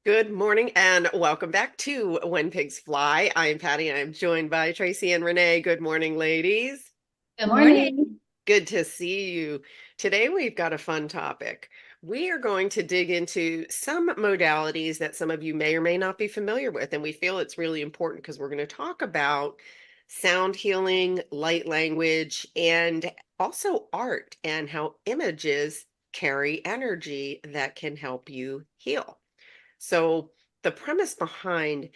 Good morning and welcome back to When Pigs Fly. I'm Patty and I'm joined by Tracy and Renee. Good morning, ladies. Good morning. Morning. Good to see you. Today we've got a fun topic. We are going to dig into some modalities that some of you may or may not be familiar with, and we feel it's really important because we're going to talk about sound healing, light language, and also art and how images carry energy that can help you heal. So, the premise behind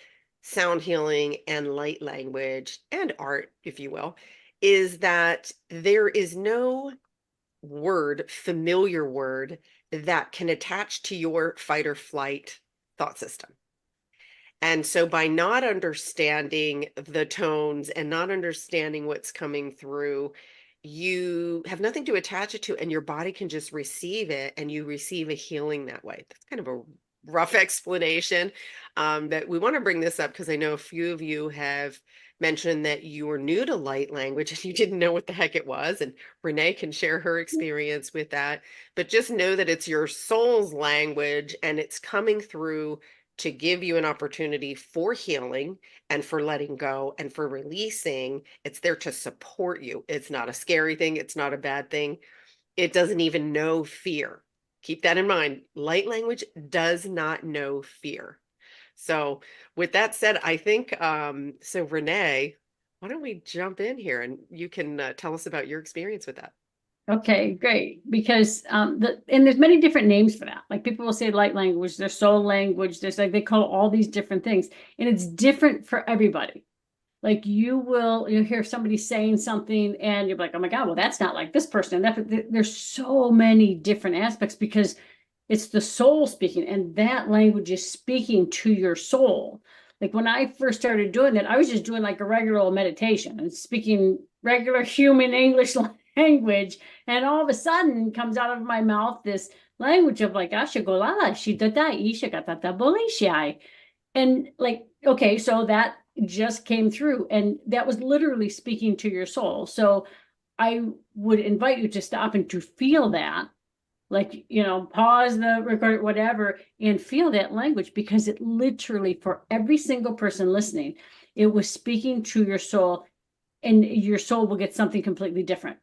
sound healing and light language and art, if you will, is that there is no familiar word, that can attach to your fight or flight thought system. And so, by not understanding the tones and not understanding what's coming through, you have nothing to attach it to, and your body can just receive it, and you receive a healing that way. That's kind of a rough explanation. That we want to bring this up because I know a few of you have mentioned that you were new to light language and you didn't know what the heck it was. And Renee can share her experience with that. But just know that it's your soul's language and it's coming through to give you an opportunity for healing and for letting go and for releasing. It's there to support you. It's not a scary thing. It's not a bad thing. It doesn't even know fear. Keep that in mind. Light language does not know fear. So with that said, I think, so Renee, why don't we jump in here and you can tell us about your experience with that. Okay, great. Because and there's many different names for that. Like people will say light language, there's soul language, there's like they call all these different things, and it's different for everybody. Like you'll hear somebody saying something and you're like, oh my God, well, that's not like this person. And there's so many different aspects because it's the soul speaking, and that language is speaking to your soul. Like when I first started doing that, I was just doing like a regular old meditation and speaking regular human English language. And all of a sudden comes out of my mouth this language of like, Ashagolala, Shidata, Ishakatata Bolishai. And like, okay, so that just came through. And that was literally speaking to your soul. So I would invite you to stop and to feel that, like, pause the record, whatever, and feel that language, because it literally, for every single person listening, it was speaking to your soul, and your soul will get something completely different.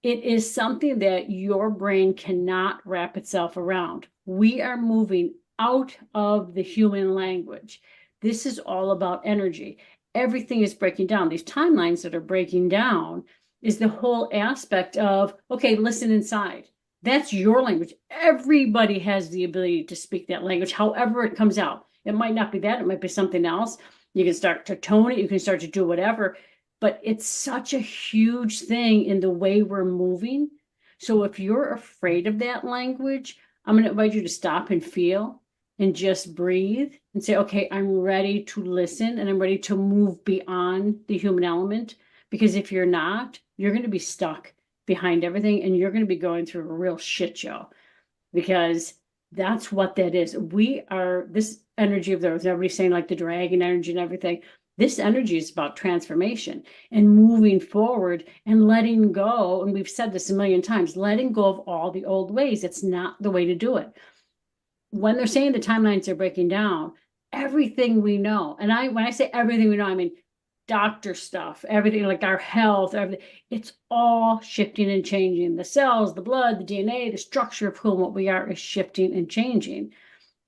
It is something that your brain cannot wrap itself around. We are moving out of the human language. This is all about energy. Everything is breaking down. These timelines that are breaking down is the whole aspect of, okay, listen inside. That's your language. Everybody has the ability to speak that language, however it comes out. It might not be that, it might be something else. You can start to tone it, you can start to do whatever, but it's such a huge thing in the way we're moving. So if you're afraid of that language, I'm going to invite you to stop and feel and just breathe and say, okay, I'm ready to listen and I'm ready to move beyond the human element. Because if you're not, you're going to be stuck behind everything, and you're going to be going through a real shit show, because that's what that is. We are this energy of those, everybody's saying like the dragon energy and everything. This energy is about transformation and moving forward and letting go. And we've said this a million times, letting go of all the old ways. It's not the way to do it. When they're saying the timelines are breaking down, everything we know, and when I say everything we know, I mean doctor stuff, everything, like our health, everything, it's all shifting and changing. The cells, the blood, the DNA, the structure of who and what we are is shifting and changing.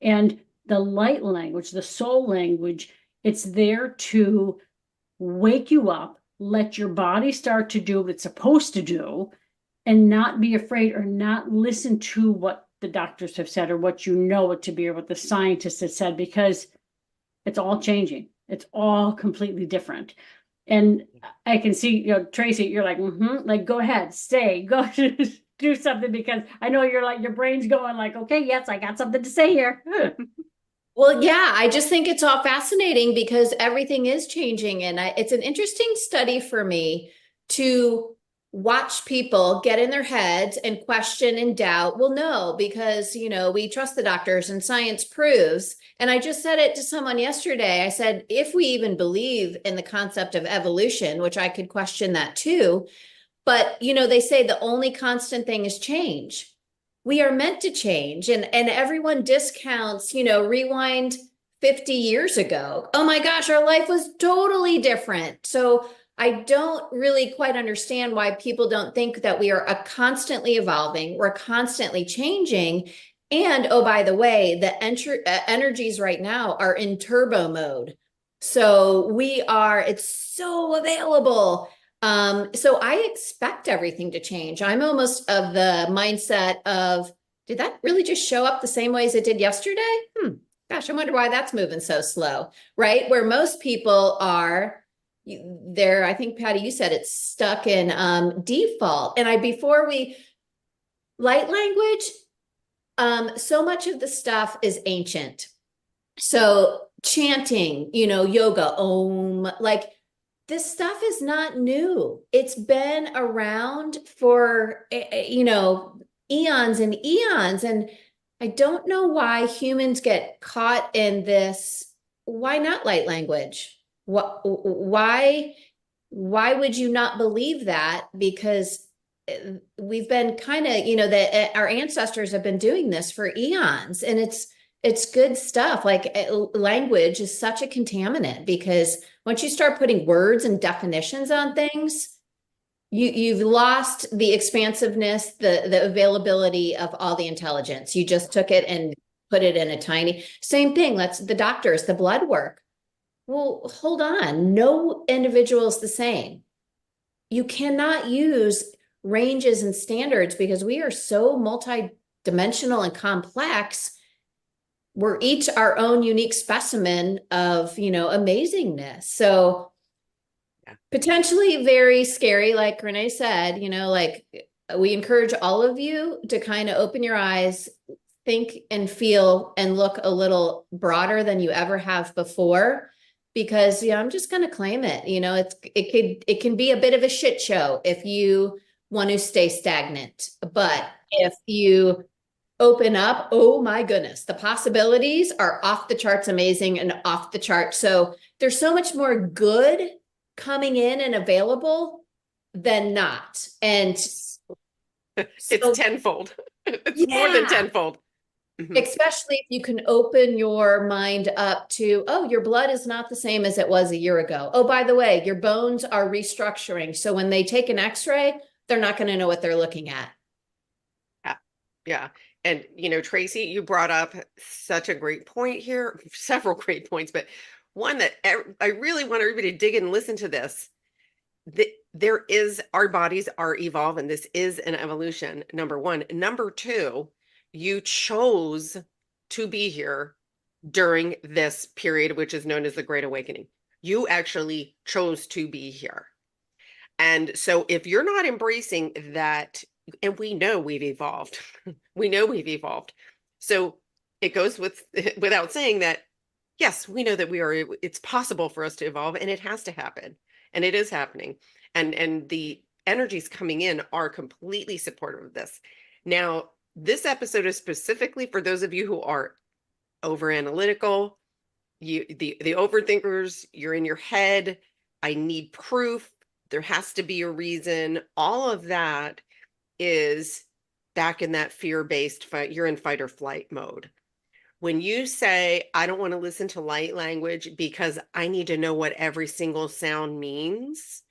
And the light language, the soul language, it's there to wake you up, let your body start to do what it's supposed to do, and not be afraid or not listen to what the doctors have said or what you know it to be or what the scientists have said, because it's all changing. It's all completely different. And I can see, Tracy, you're like, go ahead, stay, go do something, because I know you're like, your brain's going like, okay, yes, I got something to say here. Well, yeah, I just think it's all fascinating because everything is changing. And it's an interesting study for me to watch people get in their heads and question and doubt. Well, no, because, we trust the doctors and science proves. And I just said it to someone yesterday. I said, if we even believe in the concept of evolution, which I could question that too, but, they say the only constant thing is change. we are meant to change. And everyone discounts, rewind 50 years ago. Oh my gosh, our life was totally different. So I don't really quite understand why people don't think that we are constantly evolving, we're constantly changing. And oh, by the way, the energies right now are in turbo mode. So it's so available. So I expect everything to change. I'm almost of the mindset of, did that really just show up the same way as it did yesterday? Gosh, I wonder why that's moving so slow, right? Where most people are there, I think, Patty, you said it's stuck in default. And light language, so much of the stuff is ancient. So chanting, yoga, om, like this stuff is not new. It's been around for, eons and eons. And I don't know why humans get caught in this. Why not light language? Why would you not believe that? Because we've been kind of, that our ancestors have been doing this for eons, and it's good stuff. Like language is such a contaminant, because once you start putting words and definitions on things, you've lost the expansiveness, the availability of all the intelligence. You just took it and put it in a tiny, same thing. That's the doctors, the blood work. Well, hold on. No individual is the same. You cannot use ranges and standards because we are so multidimensional and complex. We're each our own unique specimen of, amazingness. So potentially very scary, like Renee said, like we encourage all of you to kind of open your eyes, think and feel and look a little broader than you ever have before. Because I'm just going to claim it. It can be a bit of a shit show if you want to stay stagnant. But if you open up, oh my goodness, the possibilities are off the charts amazing and off the charts. So there's so much more good coming in and available than not. And it's tenfold. It's more than tenfold. Especially if you can open your mind up to, oh, your blood is not the same as it was a year ago. Oh, by the way, your bones are restructuring. So when they take an x-ray, they're not going to know what they're looking at. Yeah. And, Tracy, you brought up such a great point here, several great points, but one that I really want everybody to dig in and listen to this. Our bodies are evolving. This is an evolution, number one. Number two, you chose to be here during this period, which is known as the Great Awakening. You actually chose to be here. And so if you're not embracing that, and we know we've evolved, we know we've evolved. So it goes without saying that, yes, we know that it's possible for us to evolve, and it has to happen. And it is happening. And the energies coming in are completely supportive of this. Now, this episode is specifically for those of you who are over analytical, the overthinkers, you're in your head. I need proof. There has to be a reason. All of that is back in that fear-based fight. You're in fight or flight mode. When you say, I don't want to listen to light language because I need to know what every single sound means,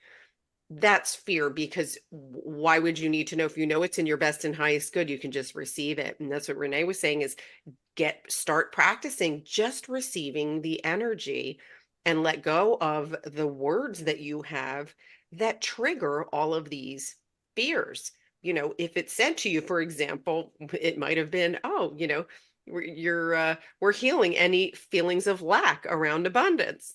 that's fear, because why would you need to know? If you know it's in your best and highest good, you can just receive it. And that's what Renee was saying, is start practicing just receiving the energy and let go of the words that you have that trigger all of these fears. If it's said to you, for example, it might have been, oh, we're healing any feelings of lack around abundance.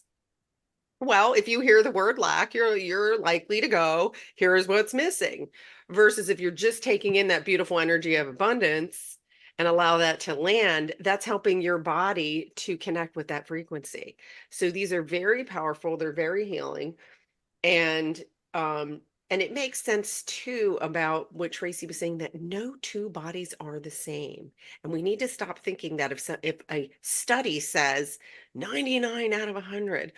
Well, if you hear the word lack, you're likely to go, here's what's missing. Versus if you're just taking in that beautiful energy of abundance and allow that to land, that's helping your body to connect with that frequency. So these are very powerful. They're very healing. And it makes sense too about what Tracy was saying, that no two bodies are the same. And we need to stop thinking that if a study says 99 out of 100,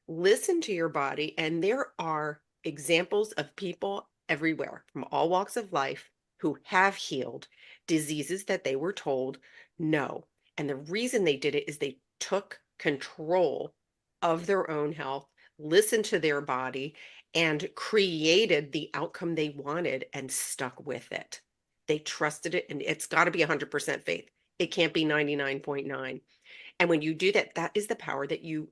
listen to your body. And there are examples of people everywhere from all walks of life who have healed, diseases that they were told no. And the reason they did it is they took control of their own health, listened to their body, and created the outcome they wanted and stuck with it. They trusted it, and it's got to be 100% faith. It can't be 99.9. And when you do that, that is the power that you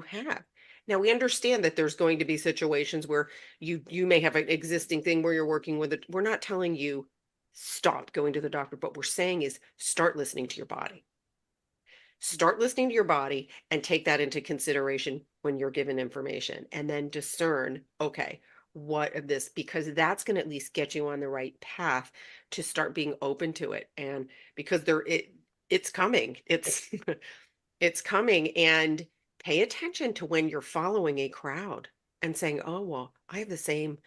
have. Now we understand that there's going to be situations where you may have an existing thing where you're working with it. We're not telling you stop going to the doctor, but we're saying is start listening to your body. Start listening to your body and take that into consideration when you're given information, and then discern, okay, what of this, because that's going to at least get you on the right path to start being open to it. And because it's coming. It's coming, and pay attention to when you're following a crowd and saying, oh, well, I have the same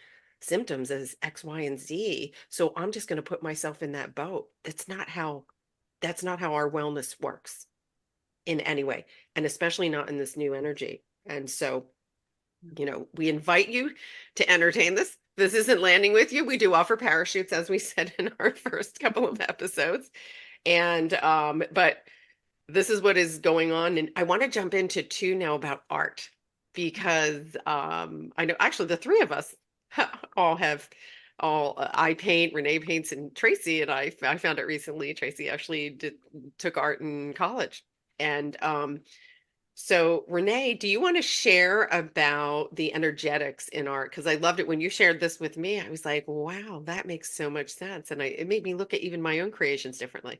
symptoms as X, Y, and Z. So I'm just going to put myself in that boat. That's not how our wellness works in any way, and especially not in this new energy. And so, we invite you to entertain this. This isn't landing with you. We do offer parachutes, as we said in our first couple of episodes. And, but this is what is going on. And I want to jump into two now about art, because I know actually the three of us I paint, Renee paints, and Tracy and I found it recently. Tracy actually took art in college. And so Renee, do you want to share about the energetics in art? Because I loved it when you shared this with me. I was like, wow, that makes so much sense. And it made me look at even my own creations differently.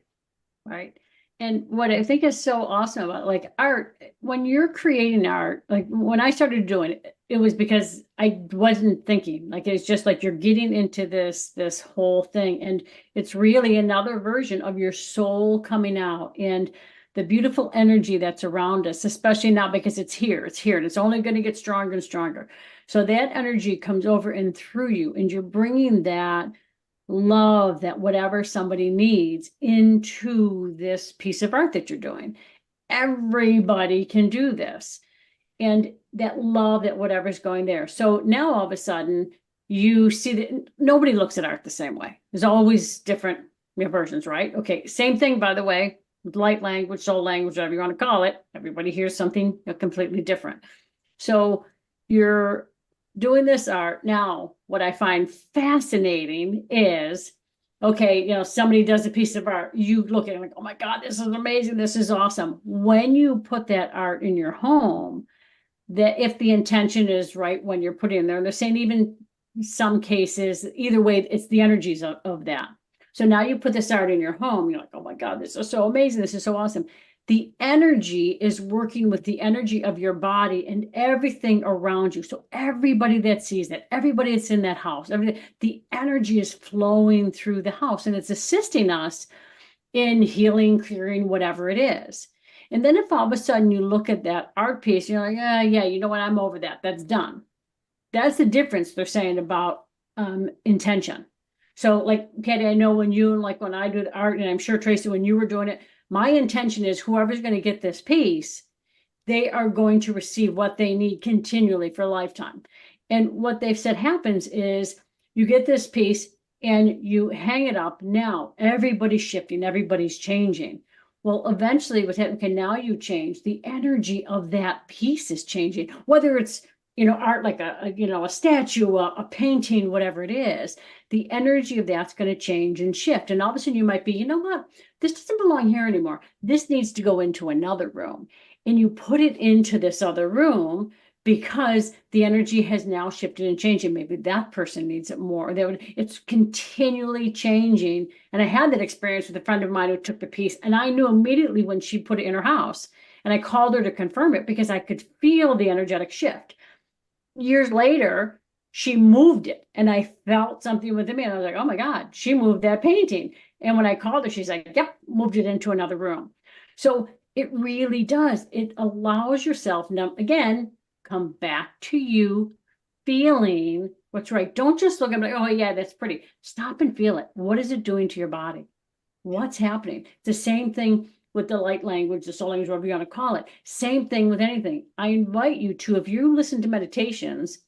Right. And what I think is so awesome about like art, when you're creating art, like when I started doing it, it was because I wasn't thinking. Like it's just like you're getting into this whole thing, and it's really another version of your soul coming out, and the beautiful energy that's around us, especially now because it's here, and it's only going to get stronger and stronger. So that energy comes over and through you, and you're bringing that love, that whatever somebody needs, into this piece of art that you're doing. Everybody can do this. And that love, that whatever's going there. So now all of a sudden you see that nobody looks at art the same way. There's always different versions, right? Okay, same thing, by the way, with light language, soul language, whatever you want to call it. Everybody hears something completely different. So you're doing this art. Now, what I find fascinating is, okay, somebody does a piece of art. You look at it like, oh my God, this is amazing. This is awesome. When you put that art in your home, that if the intention is right when you're putting it in there, they're saying even some cases, either way, it's the energies of that. So now you put this art in your home, you're like, oh my God, this is so amazing. This is so awesome. The energy is working with the energy of your body and everything around you. So everybody that sees that, everybody that's in that house, the energy is flowing through the house, and it's assisting us in healing, clearing, whatever it is. And then if all of a sudden you look at that art piece, you're like, yeah, you know what? I'm over that. That's done. That's the difference they're saying about intention. So like, Patty, I know when I do the art, and I'm sure Tracy, when you were doing it, my intention is whoever's going to get this piece, they are going to receive what they need continually for a lifetime. And what they've said happens is you get this piece and you hang it up. Now everybody's shifting, everybody's changing. Well, eventually with it, okay, now you change. The energy of that piece is changing, whether it's art like a statue, a painting, whatever it is. The energy of that's going to change and shift. And all of a sudden you might be, you know what? This doesn't belong here anymore. This needs to go into another room. And you put it into this other room because the energy has now shifted and changed. And maybe that person needs it more. It's continually changing. And I had that experience with a friend of mine who took the piece, and I knew immediately when she put it in her house. And I called her to confirm it because I could feel the energetic shift. Years later, she moved it, and I felt something within me, and I was like, oh my God, she moved that painting. And when I called her, she's like, yep, moved it into another room. So it really does. It allows yourself, now, again, come back to you feeling what's right. Don't just look at it like, oh yeah, that's pretty. Stop and feel it. What is it doing to your body? What's happening? It's the same thing with the light language, the soul language, whatever you want to call it. Same thing with anything. I invite you to, if you listen to meditations,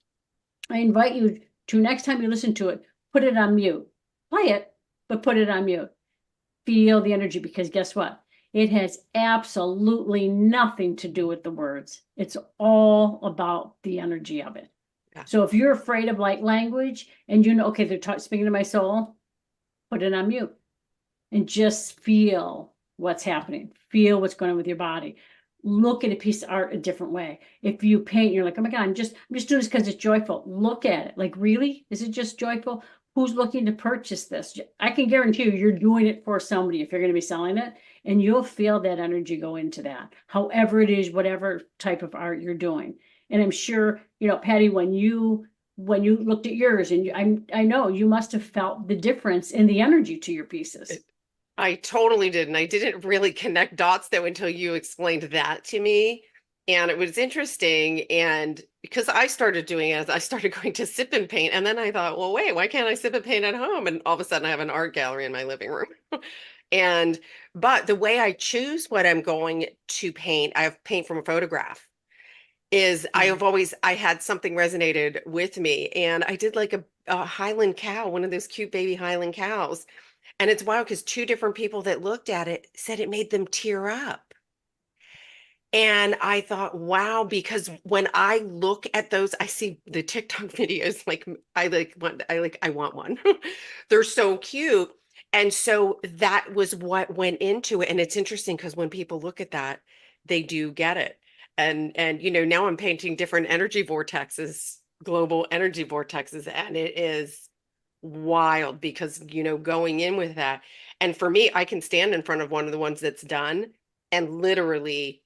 I invite you to, next time you listen to it, put it on mute. Play it, but put it on mute. feel the energy, because guess what? It has absolutely nothing to do with the words. It's all about the energy of it. Yeah. So if you're afraid of light language and you know, okay, they're speaking to my soul, put it on mute and just feel what's happening. Feel what's going on with your body. Look at a piece of art a different way. If you paint, you're like, oh my God, I'm just doing this because it's joyful. Look at it. Like, really? Is it just joyful? Who's looking to purchase this? I can guarantee you, you're doing it for somebody if you're going to be selling it, and you'll feel that energy go into that, however it is, whatever type of art you're doing. And I'm sure, you know, Patty, when you looked at yours, and I know you must have felt the difference in the energy to your pieces. I totally did. And I didn't really connect dots though until you explained that to me. And it was interesting. And because I started doing it, I started going to sip and paint. And then I thought, well, wait, why can't I sip and paint at home? And all of a sudden I have an art gallery in my living room. But the way I choose what I'm going to paint, I have paint from a photograph, is I had something resonated with me. And I did like a Highland cow, one of those cute baby Highland cows. And it's wild because two different people that looked at it said it made them tear up. And I thought, wow, because when I look at those, I see the TikTok videos, like I want one. They're so cute. And so that was what went into it. And it's interesting because when people look at that, they do get it. And you know, now I'm painting different energy vortexes, global energy vortexes, and it is wild because, you know, going in with that. And for me, I can stand in front of one of the ones that's done and literally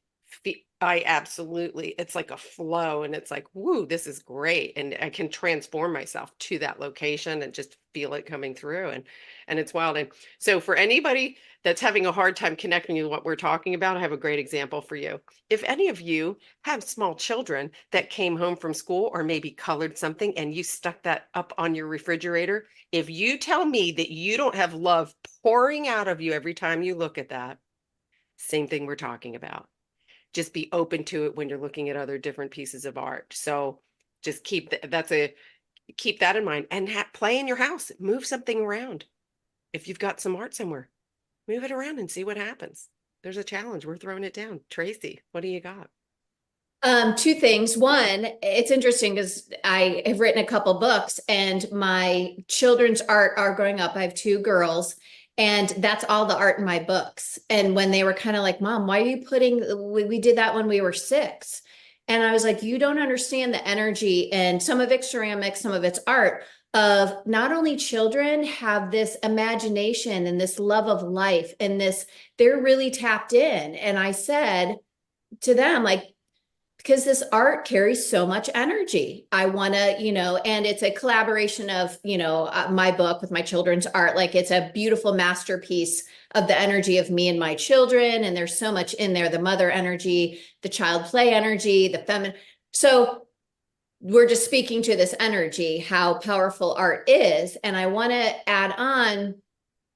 I absolutely, it's like a flow and it's like, woo, this is great. And I can transform myself to that location and just feel it coming through. And it's wild. And so for anybody that's having a hard time connecting with what we're talking about, I have a great example for you. If any of you have small children that came home from school or maybe colored something and you stuck that up on your refrigerator, if you tell me that you don't have love pouring out of you every time you look at that, same thing we're talking about. Just be open to it when you're looking at other different pieces of art. So just keep keep that in mind and play in your house, move something around. If you've got some art somewhere, move it around and see what happens. There's a challenge. We're throwing it down. Tracy, what do you got? Two things. One, it's interesting because I have written a couple books and my children's art are growing up. I have two girls and that's all the art in my books. And when they were kind of like, Mom, why are you we did that when we were 6. And I was like, you don't understand the energy, and some of it's ceramics, some of it's art, of not only children have this imagination and this love of life and this, they're really tapped in. And I said to them, like, because this art carries so much energy. I want to, you know, and it's a collaboration of, you know, my book with my children's art. Like it's a beautiful masterpiece of the energy of me and my children. And there's so much in there, the mother energy, the child play energy, the feminine. So we're just speaking to this energy, how powerful art is. And I want to add on,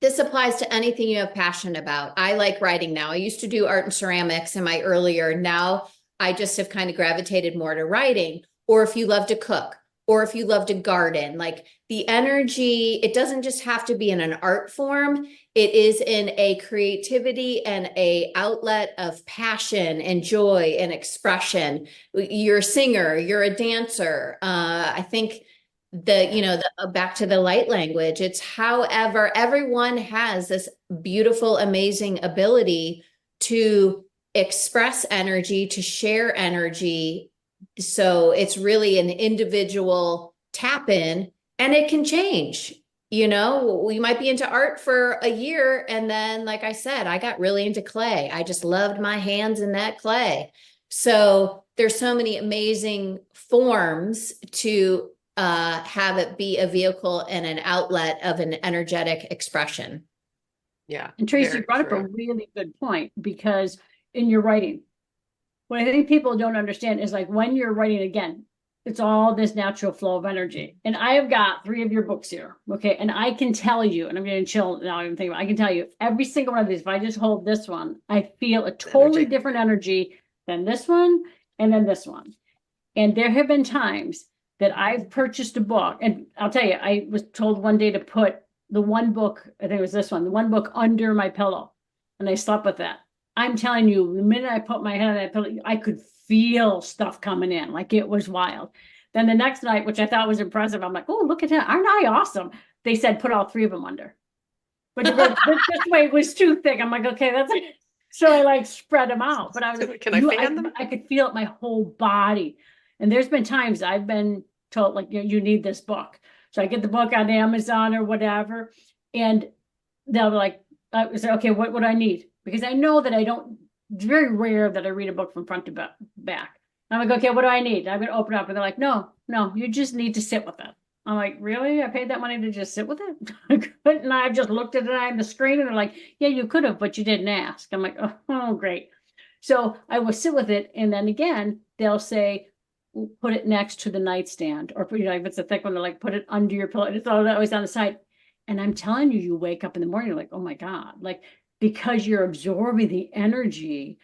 this applies to anything you have passion about. I like writing now. I used to do art and ceramics in my earlier, now I just have kind of gravitated more to writing. Or if you love to cook, or if you love to garden, like the energy, it doesn't just have to be in an art form. It is in a creativity and a outlet of passion and joy and expression. You're a singer, you're a dancer. I think back to the light language, it's however, everyone has this beautiful, amazing ability to express energy, to share energy. So it's really an individual tap in, and it can change. You know, we might be into art for a year. And then, like I said, I got really into clay. I just loved my hands in that clay. So there's so many amazing forms to have it be a vehicle and an outlet of an energetic expression. Yeah. And Tracy, you brought up a really good point, because in your writing, what I think people don't understand is, like, when you're writing, again, it's all this natural flow of energy. And I have got 3 of your books here. Okay. And I can tell you, and I'm getting chill now, I'm thinking, I can tell you every single one of these, if I just hold this one, I feel a totally different energy than this one and then this one. And there have been times that I've purchased a book, and I'll tell you, I was told one day to put the one book, I think it was this one, the one book under my pillow. And I slept with that. I'm telling you, the minute I put my head on that pillow, I could feel stuff coming in. Like it was wild. Then the next night, which I thought was impressive, I'm like, oh, look at that. Aren't I awesome? They said, put all three of them under. But this way it was too thick. I'm like, okay, that's it. So I like spread them out. But I was like, Can I fan them? I could feel it my whole body. And there's been times I've been told, like, you need this book. So I get the book on Amazon or whatever. And they'll be like, I say, okay, what do I need? Because I know that it's very rare that I read a book from front to back. I'm like, okay, what do I need? I'm going to open it up. And they're like, no, you just need to sit with it. I'm like, really? I paid that money to just sit with it? And I just looked at it on the screen and they're like, yeah, you could have, but you didn't ask. I'm like, oh, great. So I will sit with it. And then again, they'll say, put it next to the nightstand, or if it's a thick one, they're like, put it under your pillow. It's always on the side. And I'm telling you, you wake up in the morning, you're like, oh my God, like, because you're absorbing the energy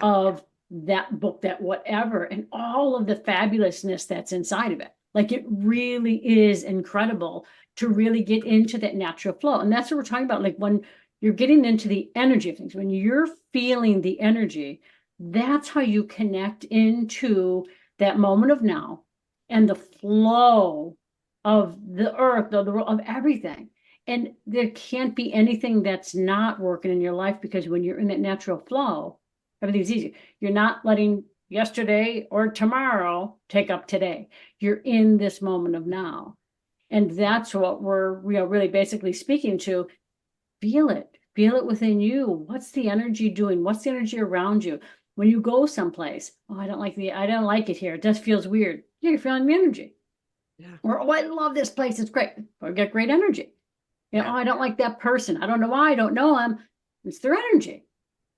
of that book, that whatever, and all of the fabulousness that's inside of it. Like, it really is incredible to really get into that natural flow. And that's what we're talking about. Like, when you're getting into the energy of things, when you're feeling the energy, that's how you connect into that moment of now and the flow of the earth, of everything. And there can't be anything that's not working in your life, because when you're in that natural flow, everything's easy. You're not letting yesterday or tomorrow take up today. You're in this moment of now. And that's what we're really basically speaking to. Feel it within you. What's the energy doing? What's the energy around you? When you go someplace, oh, I don't like it here. It just feels weird. Yeah, you're feeling the energy. Yeah. Or, oh, I love this place. It's great. Or get great energy. Oh, I don't like that person. I don't know why. I don't know them. It's their energy.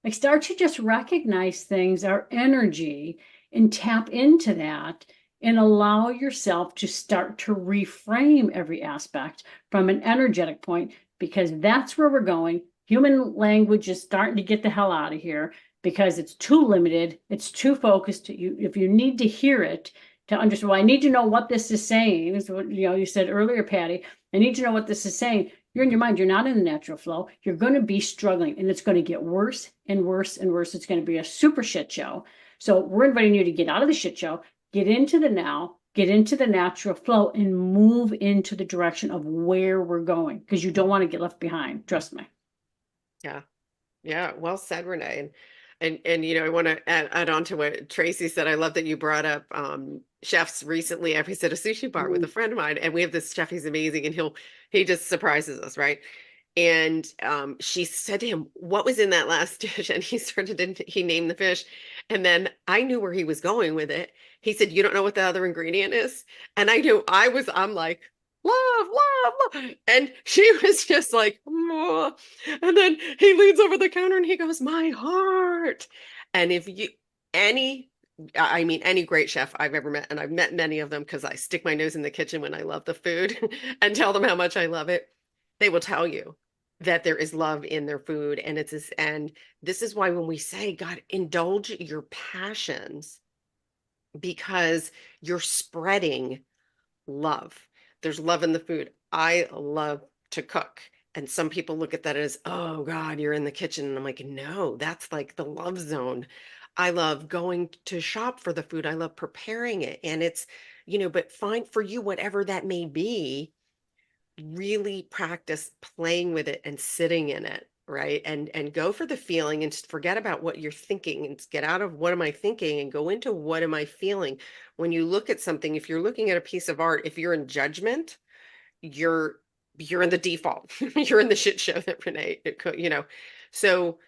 Like, start to just recognize things, our energy, and tap into that, and allow yourself to start to reframe every aspect from an energetic point, because that's where we're going. Human language is starting to get the hell out of here because it's too limited. It's too focused. If you need to hear it to understand, well, I need to know what this is saying. Is what you said earlier, Patty. I need to know what this is saying. You're in your mind. You're not in the natural flow. You're going to be struggling, and it's going to get worse and worse and worse. It's going to be a super shit show. So we're inviting you to get out of the shit show, get into the now, get into the natural flow, and move into the direction of where we're going, because you don't want to get left behind. Trust me. Yeah. Yeah. Well said, Renee. And I want to add on to what Tracy said. I love that you brought up chefs recently. I was at a sushi bar with a friend of mine, and we have this chef. He's amazing, and he just surprises us, right? And she said to him, "What was in that last dish?" And he named the fish, and then I knew where he was going with it. He said, "You don't know what the other ingredient is?" And I knew. I'm like, love, love, love. And she was just like, "Oh." And then he leans over the counter and he goes, "My heart." And any great chef I've ever met, and I've met many of them because I stick my nose in the kitchen when I love the food and tell them how much I love it, they will tell you that there is love in their food. And this is why when we say, God, indulge your passions, because you're spreading love. There's love in the food. I love to cook. And some people look at that as, oh God, you're in the kitchen. And I'm like, no, that's like the love zone. I love going to shop for the food. I love preparing it. And it's, but find for you, whatever that may be, really practice playing with it and sitting in it, right? And go for the feeling and just forget about what you're thinking and get out of what am I thinking and go into what am I feeling. When you look at something, if you're looking at a piece of art, if you're in judgment, you're in the default. You're in the shit show that Renee, So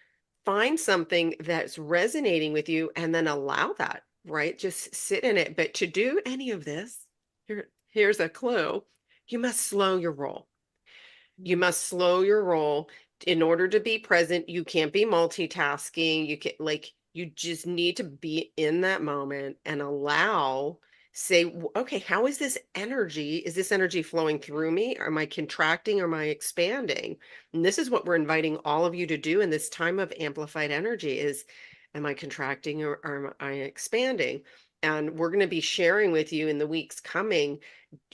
find something that's resonating with you and then allow that, right? Just sit in it. But to do any of this, here's a clue. You must slow your roll. You must slow your roll in order to be present. You can't be multitasking. You just need to be in that moment and say, okay, how is this energy? Is this energy flowing through me? Am I contracting or am I expanding? And this is what we're inviting all of you to do in this time of amplified energy is, am I contracting or am I expanding? And we're going to be sharing with you in the weeks coming,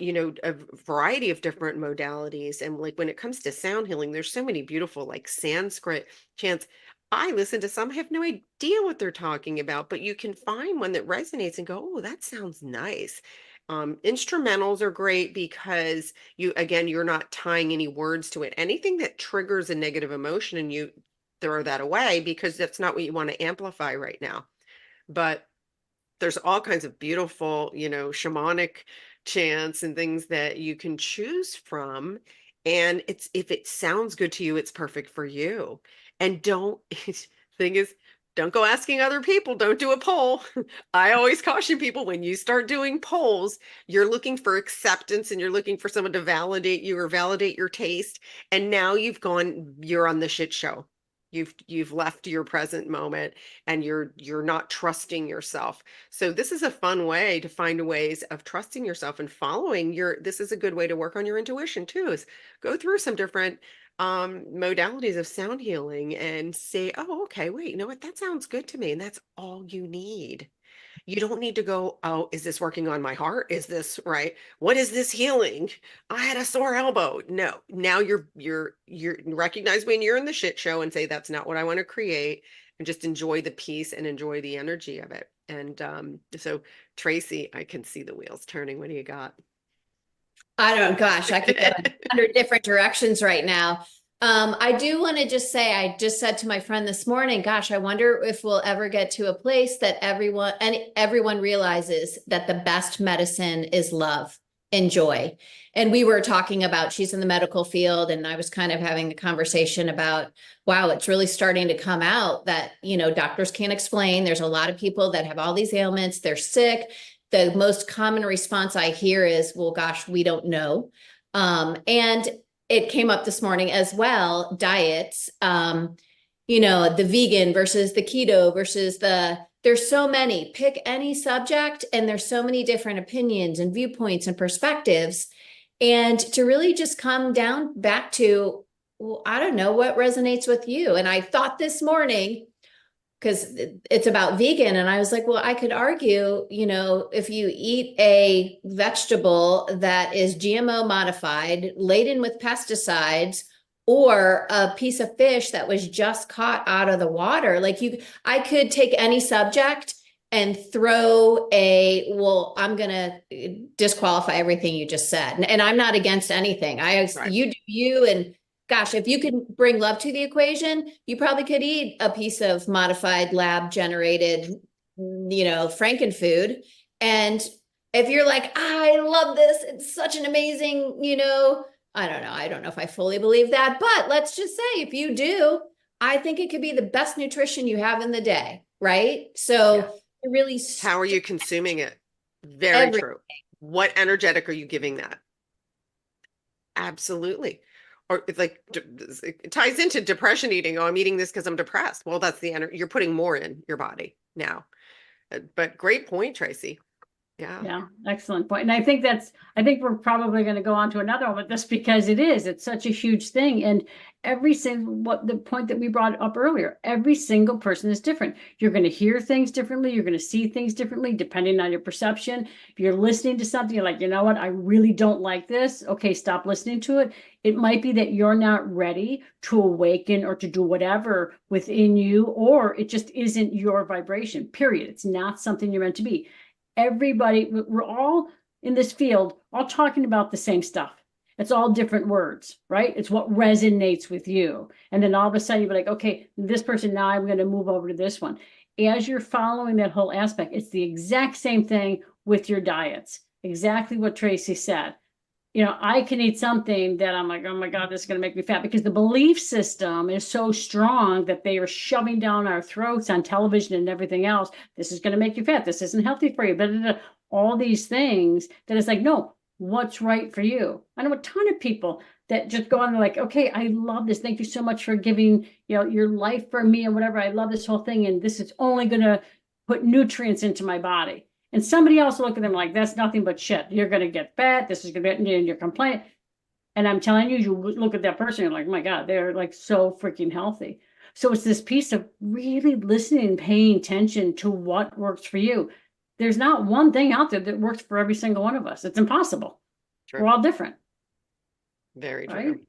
a variety of different modalities. And like when it comes to sound healing, there's so many beautiful like Sanskrit chants. I listen to some, I have no idea what they're talking about, but you can find one that resonates and go, oh, that sounds nice. Instrumentals are great because you're not tying any words to it. Anything that triggers a negative emotion and you throw that away because that's not what you want to amplify right now. But there's all kinds of beautiful, shamanic chants and things that you can choose from. And if it sounds good to you, it's perfect for you. And thing is, don't go asking other people, don't do a poll. I always caution people when you start doing polls, you're looking for acceptance and you're looking for someone to validate you or validate your taste. And now you're on the shit show. You've left your present moment and you're not trusting yourself. So this is a fun way to find ways of trusting yourself and following this is a good way to work on your intuition too, is go through some different modalities of sound healing and say, oh, okay, wait, you know what? That sounds good to me. And that's all you need. You don't need to go, oh, is this working on my heart? Is this right? What is this healing? I had a sore elbow. No, now you're recognize when you're in the shit show and say, that's not what I want to create, and just enjoy the peace and enjoy the energy of it. And so Tracy, I can see the wheels turning. What do you got? I don't, gosh, I could go in 100 different directions right now. I do want to just say, I just said to my friend this morning, gosh, I wonder if we'll ever get to a place that everyone realizes that the best medicine is love and joy. And we were talking about, she's in the medical field, and I was kind of having the conversation about, wow, it's really starting to come out that, doctors can't explain. There's a lot of people that have all these ailments, they're sick. The most common response I hear is, well, gosh, we don't know. And it came up this morning as well, diets, the vegan versus the keto versus there's so many, pick any subject, and there's so many different opinions and viewpoints and perspectives. And to really just come down back to, well, I don't know what resonates with you. And I thought this morning, because it's about vegan. And I was like, well, I could argue, if you eat a vegetable that is GMO modified, laden with pesticides, or a piece of fish that was just caught out of the water, I could take any subject and throw I'm going to disqualify everything you just said. And I'm not against anything. Right. You do you, and gosh, if you can bring love to the equation, you probably could eat a piece of modified lab generated, Frankenfood. And if you're like, I love this, it's such an amazing, I don't know. I don't know if I fully believe that, but let's just say if you do, I think it could be the best nutrition you have in the day. Right. So really, how are you consuming it? Very true. What energetic are you giving that? Absolutely. Or it's like, it ties into depression eating. Oh, I'm eating this because I'm depressed. Well, that's the energy. You're putting more in your body now. But great point, Tracy. Yeah, excellent point. And I think we're probably going to go on to another one with this, because it's such a huge thing. And the point that we brought up earlier, every single person is different. You're going to hear things differently. You're going to see things differently, depending on your perception. If you're listening to something, you're like, you know what, I really don't like this. Okay, stop listening to it. It might be that you're not ready to awaken or to do whatever within you, or it just isn't your vibration, period. It's not something you're meant to be. Everybody, we're all in this field, all talking about the same stuff. It's all different words, right? It's what resonates with you. And then all of a sudden you'll be like, okay, this person, now I'm going to move over to this one. As you're following that whole aspect, it's the exact same thing with your diets. Exactly what Tracy said. I can eat something that I'm like, oh my God, this is going to make me fat, because the belief system is so strong that they are shoving down our throats on television and everything else. This is going to make you fat. This isn't healthy for you. But all these things that it's like, no, what's right for you? I know a ton of people that just go on and they're like, okay, I love this. Thank you so much for giving, your life for me and whatever. I love this whole thing. And this is only going to put nutrients into my body. And somebody else will look at them like, that's nothing but shit. You're going to get fat. This is going to be, and you're complaining. And I'm telling you, you look at that person, you're like, oh my God, they're like so freaking healthy. So it's this piece of really listening and paying attention to what works for you. there's not one thing out there that works for every single one of us. It's impossible. True. We're all different. Very Right? true.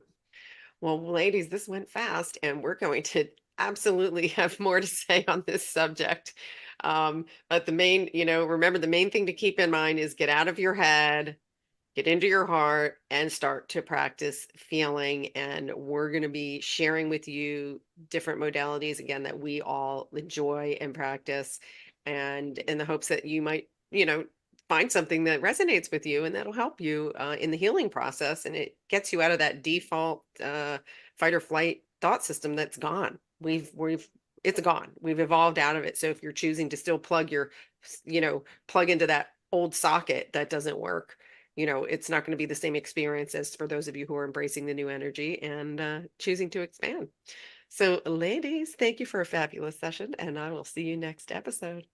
Well, ladies, this went fast, and we're going to absolutely have more to say on this subject. But the main, remember the main thing to keep in mind is get out of your head, get into your heart, and start to practice feeling. And we're going to be sharing with you different modalities again that we all enjoy and practice, and in the hopes that you might, find something that resonates with you and that'll help you in the healing process. And it gets you out of that default fight or flight thought system that's gone. It's gone. We've evolved out of it. So if you're choosing to still plug into that old socket that doesn't work, it's not going to be the same experience as for those of you who are embracing the new energy and choosing to expand. So, ladies, thank you for a fabulous session, and I will see you next episode.